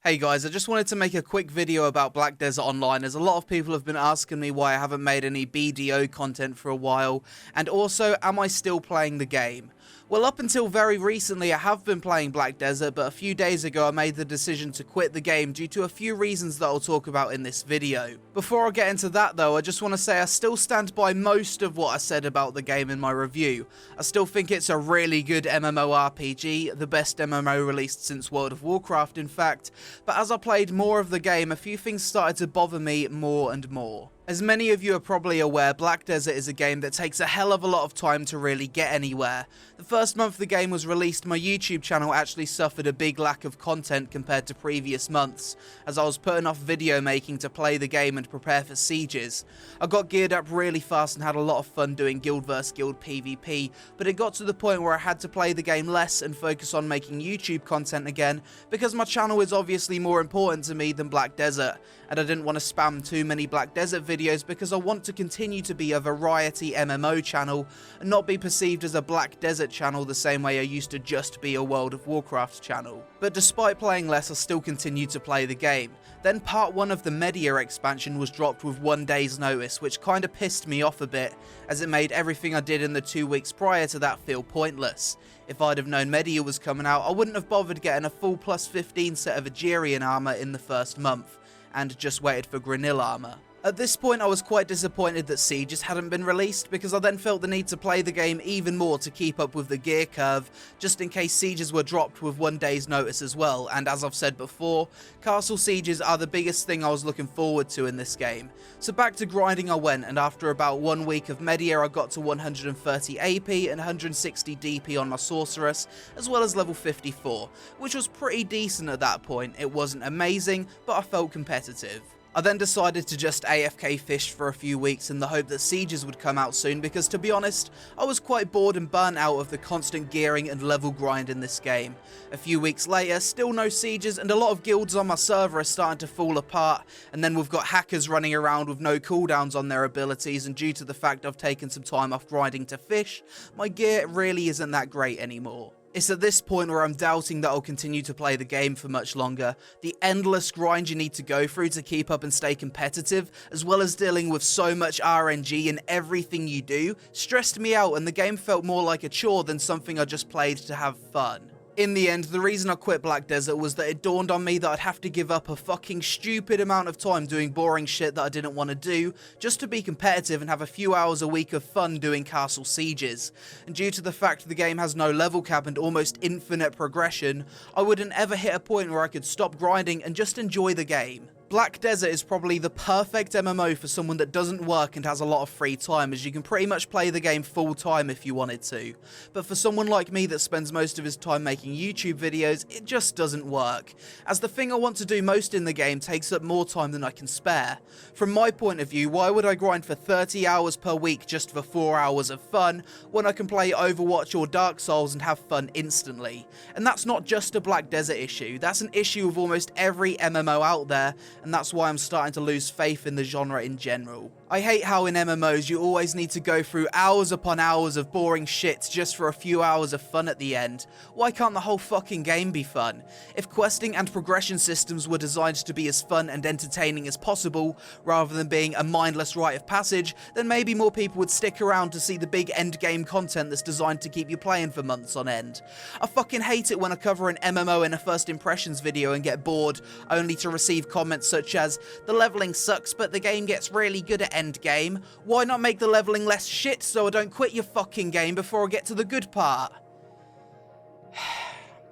Hey guys, I just wanted to make a quick video about Black Desert Online, as a lot of people have been asking me why I haven't made any BDO content for a while, and also, am I still playing the game? Well, up until very recently I have been playing Black Desert, but a few days ago I made the decision to quit the game due to a few reasons that I'll talk about in this video. Before I get into that though, I just want to say I still stand by most of what I said about the game in my review. I still think it's a really good MMORPG, the best MMO released since World of Warcraft in fact, but as I played more of the game, a few things started to bother me more and more. As many of you are probably aware, Black Desert is a game that takes a hell of a lot of time to really get anywhere. The first month the game was released, my YouTube channel actually suffered a big lack of content compared to previous months, as I was putting off video making to play the game and prepare for sieges. I got geared up really fast and had a lot of fun doing guild vs guild PvP, but it got to the point where I had to play the game less and focus on making YouTube content again, because my channel is obviously more important to me than Black Desert, and I didn't want to spam too many Black Desert videos because I want to continue to be a variety MMO channel and not be perceived as a Black Desert channel the same way I used to just be a World of Warcraft channel. But despite playing less, I still continued to play the game. Then part 1 of the Media expansion was dropped with 1 day's notice, which kinda pissed me off a bit, as it made everything I did in the 2 weeks prior to that feel pointless. If I'd have known Media was coming out, I wouldn't have bothered getting a full plus 15 set of Agerian armor in the first month, and just waited for Granil armor. At this point I was quite disappointed that Sieges hadn't been released, because I then felt the need to play the game even more to keep up with the gear curve, just in case Sieges were dropped with 1 day's notice as well, and as I've said before, Castle Sieges are the biggest thing I was looking forward to in this game. So back to grinding I went, and after about 1 week of Media I got to 130 AP and 160 DP on my Sorceress, as well as level 54, which was pretty decent at that point. It wasn't amazing, but I felt competitive. I then decided to just AFK fish for a few weeks in the hope that Sieges would come out soon, because to be honest, I was quite bored and burnt out of the constant gearing and level grind in this game. A few weeks later, still no Sieges, and a lot of guilds on my server are starting to fall apart, and then we've got hackers running around with no cooldowns on their abilities, and due to the fact I've taken some time off grinding to fish, my gear really isn't that great anymore. It's at this point where I'm doubting that I'll continue to play the game for much longer. The endless grind you need to go through to keep up and stay competitive, as well as dealing with so much RNG in everything you do, stressed me out, and the game felt more like a chore than something I just played to have fun. In the end, the reason I quit Black Desert was that it dawned on me that I'd have to give up a fucking stupid amount of time doing boring shit that I didn't want to do, just to be competitive and have a few hours a week of fun doing Castle Sieges. And due to the fact the game has no level cap and almost infinite progression, I wouldn't ever hit a point where I could stop grinding and just enjoy the game. Black Desert is probably the perfect MMO for someone that doesn't work and has a lot of free time, as you can pretty much play the game full time if you wanted to. But for someone like me that spends most of his time making YouTube videos, it just doesn't work, as the thing I want to do most in the game takes up more time than I can spare. From my point of view, why would I grind for 30 hours per week just for 4 hours of fun, when I can play Overwatch or Dark Souls and have fun instantly? And that's not just a Black Desert issue, that's an issue with almost every MMO out there, and that's why I'm starting to lose faith in the genre in general. I hate how in MMOs you always need to go through hours upon hours of boring shit just for a few hours of fun at the end. Why can't the whole fucking game be fun? If questing and progression systems were designed to be as fun and entertaining as possible, rather than being a mindless rite of passage, then maybe more people would stick around to see the big end game content that's designed to keep you playing for months on end. I fucking hate it when I cover an MMO in a first impressions video and get bored, only to receive comments such as, "The leveling sucks, but the game gets really good at end game. Why not make the leveling less shit so I don't quit your fucking game before I get to the good part?"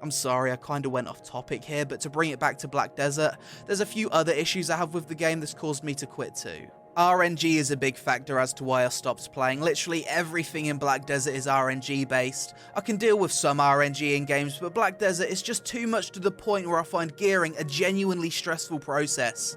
I'm sorry, I kinda went off topic here, but to bring it back to Black Desert, there's a few other issues I have with the game that's caused me to quit too. RNG is a big factor as to why I stopped playing. Literally everything in Black Desert is RNG based. I can deal with some RNG in games, but Black Desert is just too much to the point where I find gearing a genuinely stressful process.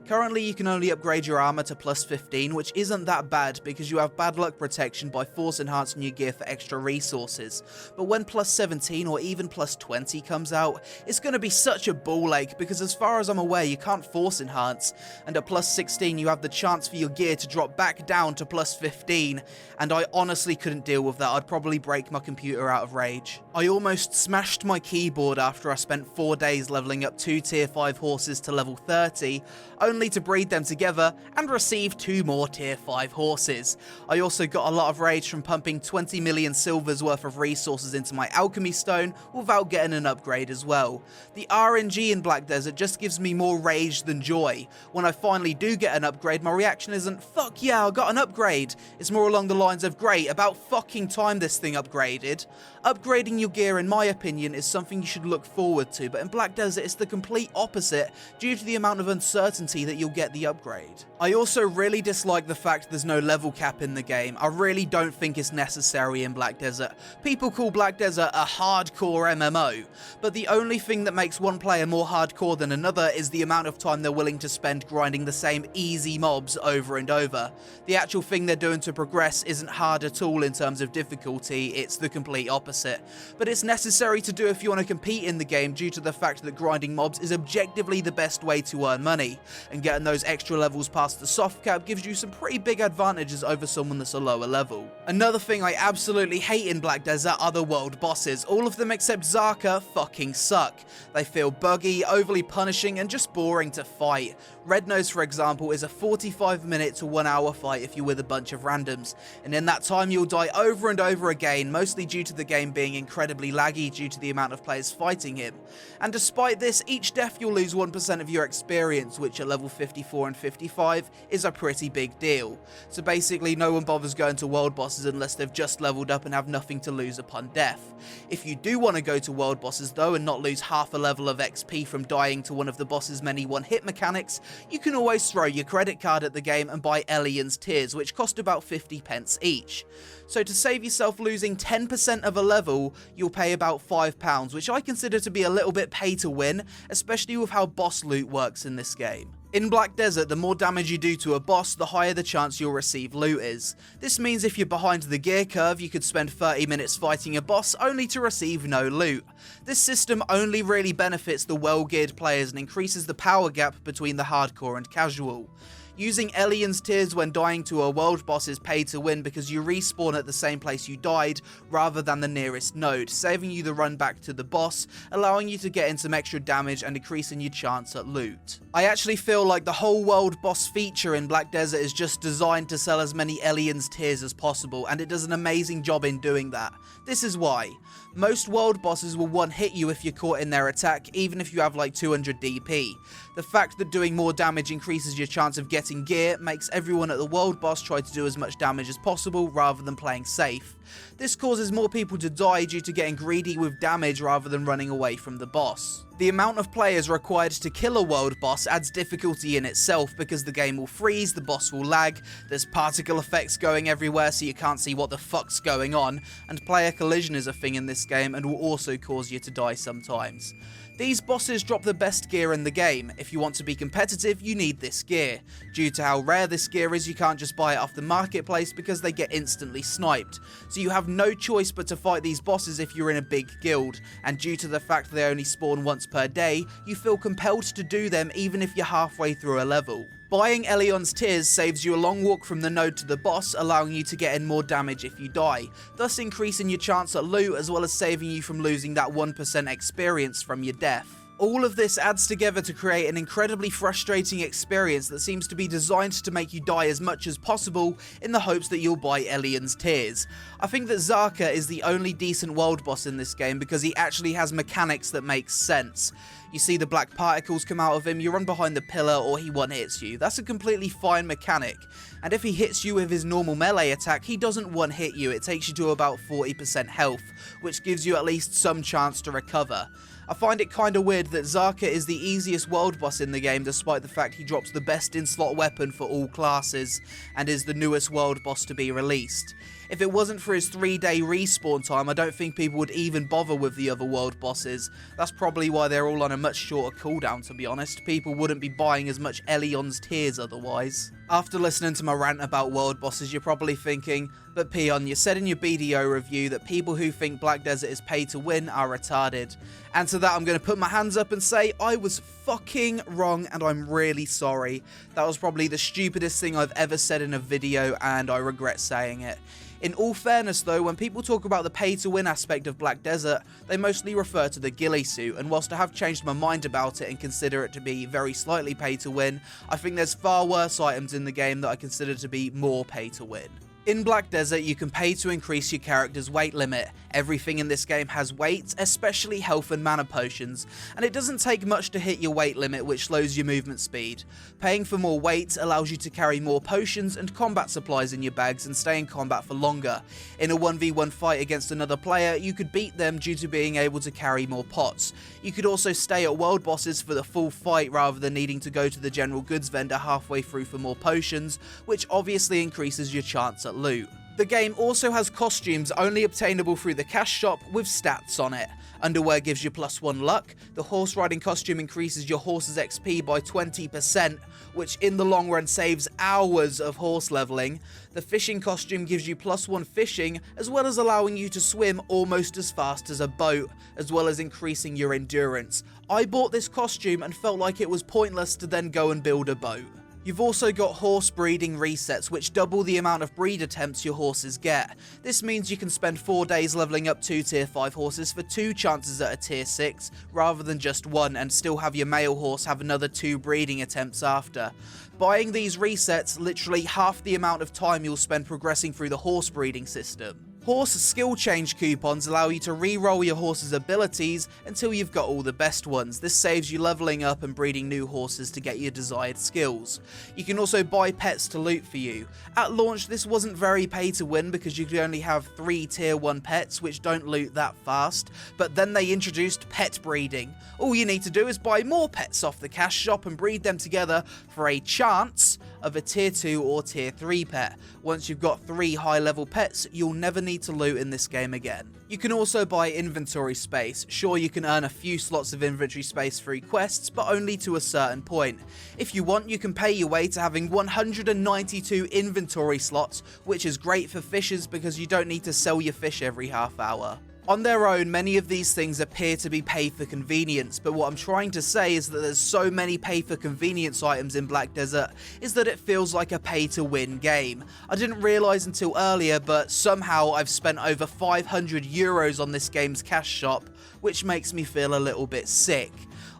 Currently you can only upgrade your armor to plus 15, which isn't that bad because you have bad luck protection by force enhancing your gear for extra resources, but when plus 17 or even plus 20 comes out, it's going to be such a ball ache because as far as I'm aware you can't force enhance, and at plus 16 you have the chance for your gear to drop back down to plus 15, and I honestly couldn't deal with that. I'd probably break my computer out of rage. I almost smashed my keyboard after I spent 4 days leveling up 2 tier 5 horses to level 30, only to breed them together and receive 2 more tier 5 horses. I also got a lot of rage from pumping 20 million silver's worth of resources into my alchemy stone without getting an upgrade as well. The RNG in Black Desert just gives me more rage than joy. When I finally do get an upgrade, my reaction isn't "fuck yeah, I got an upgrade." It's more along the lines of "great, about fucking time this thing upgraded." Upgrading your gear, in my opinion, is something you should look forward to, but in Black Desert it's the complete opposite due to the amount of uncertainty that you'll get the upgrade. I also really dislike the fact there's no level cap in the game. I really don't think it's necessary in Black Desert. People call Black Desert a hardcore MMO, but the only thing that makes one player more hardcore than another is the amount of time they're willing to spend grinding the same easy mobs over and over. The actual thing they're doing to progress isn't hard at all in terms of difficulty, it's the complete opposite. But it's necessary to do if you want to compete in the game due to the fact that grinding mobs is objectively the best way to earn money, and getting those extra levels past the soft cap gives you some pretty big advantages over someone that's a lower level. Another thing I absolutely hate in Black Desert are the world bosses. All of them except Zarka fucking suck. They feel buggy, overly punishing, and just boring to fight. Red Nose, for example, is a 45-minute to 1 hour fight if you're with a bunch of randoms, and in that time you'll die over and over again, mostly due to the game being incredibly laggy due to the amount of players fighting him. And despite this, each death you'll lose 1% of your experience, which at level 54 and 55 is a pretty big deal. So basically no one bothers going to world bosses unless they've just leveled up and have nothing to lose upon death. If you do want to go to world bosses though and not lose half a level of XP from dying to one of the boss's many one-hit mechanics, you can always throw your credit card at the game and buy Alien's Tears, which cost about 50 pence each. So to save yourself losing 10% of a level, you'll pay about £5, which I consider to be a little bit pay to win, especially with how boss loot works in this game. In Black Desert, the more damage you do to a boss, the higher the chance you'll receive loot is. This means if you're behind the gear curve, you could spend 30 minutes fighting a boss only to receive no loot. This system only really benefits the well-geared players and increases the power gap between the hardcore and casual. Using Alien's Tears when dying to a world boss is pay to win because you respawn at the same place you died rather than the nearest node, saving you the run back to the boss, allowing you to get in some extra damage and increasing your chance at loot. I actually feel like the whole world boss feature in Black Desert is just designed to sell as many Alien's Tears as possible, and it does an amazing job in doing that. This is why. Most world bosses will one-hit you if you're caught in their attack, even if you have like 200 DP. The fact that doing more damage increases your chance of getting gear makes everyone at the world boss try to do as much damage as possible rather than playing safe. This causes more people to die due to getting greedy with damage rather than running away from the boss. The amount of players required to kill a world boss adds difficulty in itself because the game will freeze, the boss will lag, there's particle effects going everywhere so you can't see what the fuck's going on, and player collision is a thing in this game and will also cause you to die sometimes. These bosses drop the best gear in the game. If you want to be competitive, you need this gear. Due to how rare this gear is, you can't just buy it off the marketplace because they get instantly sniped. So you have no choice but to fight these bosses if you're in a big guild, and due to the fact they only spawn once per day, you feel compelled to do them even if you're halfway through a level. Buying Alien's Tears saves you a long walk from the node to the boss, allowing you to get in more damage if you die, thus increasing your chance at loot as well as saving you from losing that 1% experience from your death. All of this adds together to create an incredibly frustrating experience that seems to be designed to make you die as much as possible in the hopes that you'll buy Alien's Tears. I think that Zarka is the only decent world boss in this game because he actually has mechanics that make sense. You see the black particles come out of him, you run behind the pillar, or he one-hits you. That's a completely fine mechanic. And if he hits you with his normal melee attack, he doesn't one-hit you, it takes you to about 40% health, which gives you at least some chance to recover. I find it kinda weird that Zarka is the easiest world boss in the game despite the fact he drops the best in-slot weapon for all classes, and is the newest world boss to be released. If it wasn't for his 3-day respawn time, I don't think people would even bother with the other world bosses. That's probably why they're all on a much shorter cooldown, to be honest. People wouldn't be buying as much Elion's Tears otherwise. After listening to my rant about world bosses, you're probably thinking, but Peon, you said in your BDO review that people who think Black Desert is pay to win are retarded. And to that I'm going to put my hands up and say I was fucking wrong, and I'm really sorry. That was probably the stupidest thing I've ever said in a video, and I regret saying it. In all fairness though, when people talk about the pay to win aspect of Black Desert, they mostly refer to the ghillie suit, and whilst I have changed my mind about it and consider it to be very slightly pay to win, I think there's far worse items in the game that I consider to be more pay to win. In Black Desert, you can pay to increase your character's weight limit. Everything in this game has weight, especially health and mana potions, and it doesn't take much to hit your weight limit, which slows your movement speed. Paying for more weight allows you to carry more potions and combat supplies in your bags and stay in combat for longer. In a 1v1 fight against another player, you could beat them due to being able to carry more pots. You could also stay at world bosses for the full fight rather than needing to go to the general goods vendor halfway through for more potions, which obviously increases your chance at loot. The game also has costumes only obtainable through the cash shop with stats on it. Underwear gives you +1 luck, the horse riding costume increases your horse's XP by 20%, which in the long run saves hours of horse leveling. The fishing costume gives you +1 fishing, as well as allowing you to swim almost as fast as a boat, as well as increasing your endurance. I bought this costume and felt like it was pointless to then go and build a boat. You've also got horse breeding resets, which double the amount of breed attempts your horses get. This means you can spend 4 days leveling up 2 tier 5 horses for 2 chances at a tier 6, rather than just 1, and still have your male horse have another 2 breeding attempts after. Buying these resets literally half the amount of time you'll spend progressing through the horse breeding system. Horse skill change coupons allow you to re-roll your horse's abilities until you've got all the best ones. This saves you leveling up and breeding new horses to get your desired skills. You can also buy pets to loot for you. At launch, this wasn't very pay to win because you could only have 3 tier 1 pets which don't loot that fast, but then they introduced pet breeding. All you need to do is buy more pets off the cash shop and breed them together for a chance of a tier 2 or tier 3 pet. Once you've got 3 high level pets, you'll never need to loot in this game again. You can also buy inventory space. Sure, you can earn a few slots of inventory space through quests, but only to a certain point. If you want, you can pay your way to having 192 inventory slots, which is great for fishers because you don't need to sell your fish every half hour. On their own, many of these things appear to be pay for convenience, but what I'm trying to say is that there's so many pay for convenience items in Black Desert is that it feels like a pay to win game. I didn't realise until earlier, but somehow I've spent over 500 euros on this game's cash shop, which makes me feel a little bit sick.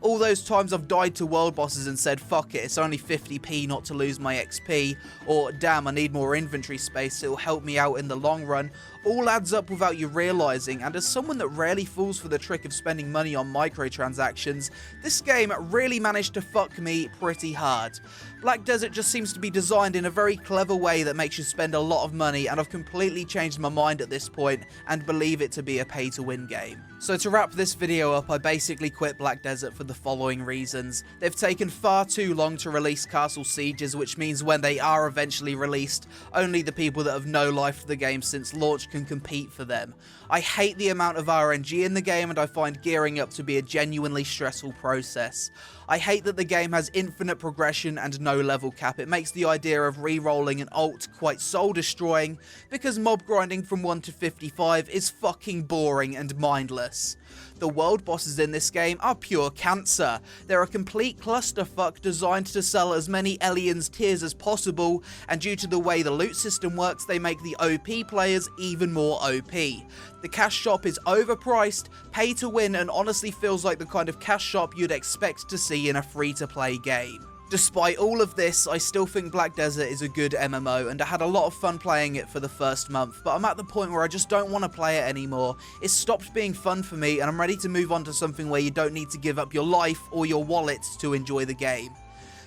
All those times I've died to world bosses and said fuck it, it's only 50p not to lose my XP, or damn I need more inventory space, it'll help me out in the long run, all adds up without you realising, and as someone that rarely falls for the trick of spending money on microtransactions, this game really managed to fuck me pretty hard. Black Desert just seems to be designed in a very clever way that makes you spend a lot of money, and I've completely changed my mind at this point and believe it to be a pay to win game. So to wrap this video up, I basically quit Black Desert for the following reasons. They've taken far too long to release Castle Sieges, which means when they are eventually released, only the people that have no life for the game since launch can compete for them. I hate the amount of RNG in the game, and I find gearing up to be a genuinely stressful process. I hate that the game has infinite progression and no level cap. It makes the idea of re-rolling an ult quite soul destroying, because mob grinding from 1 to 55 is fucking boring and mindless. The world bosses in this game are pure cancer. They're a complete clusterfuck designed to sell as many Elion's Tears as possible, and due to the way the loot system works, they make the OP players even more OP. The cash shop is overpriced, pay to win, and honestly feels like the kind of cash shop you'd expect to see in a free-to-play game. Despite all of this, I still think Black Desert is a good MMO, and I had a lot of fun playing it for the first month, but I'm at the point where I just don't want to play it anymore. It's stopped being fun for me, and I'm ready to move on to something where you don't need to give up your life or your wallet to enjoy the game.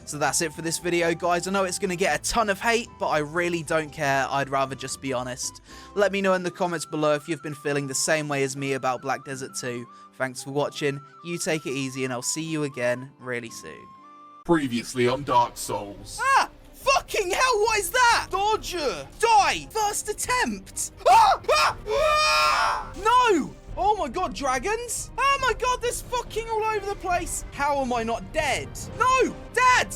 So that's it for this video, guys. I know it's going to get a ton of hate, but I really don't care. I'd rather just be honest. Let me know in the comments below if you've been feeling the same way as me about Black Desert 2. Thanks for watching, you take it easy, and I'll see you again really soon. Previously on Dark Souls. Ah! Fuck Fucking hell, what is that? Dodger. Die. First attempt. Ah! Ah! Ah! No. Oh my god, dragons. Oh my god, there's fucking all over the place. How am I not dead? No, Dad.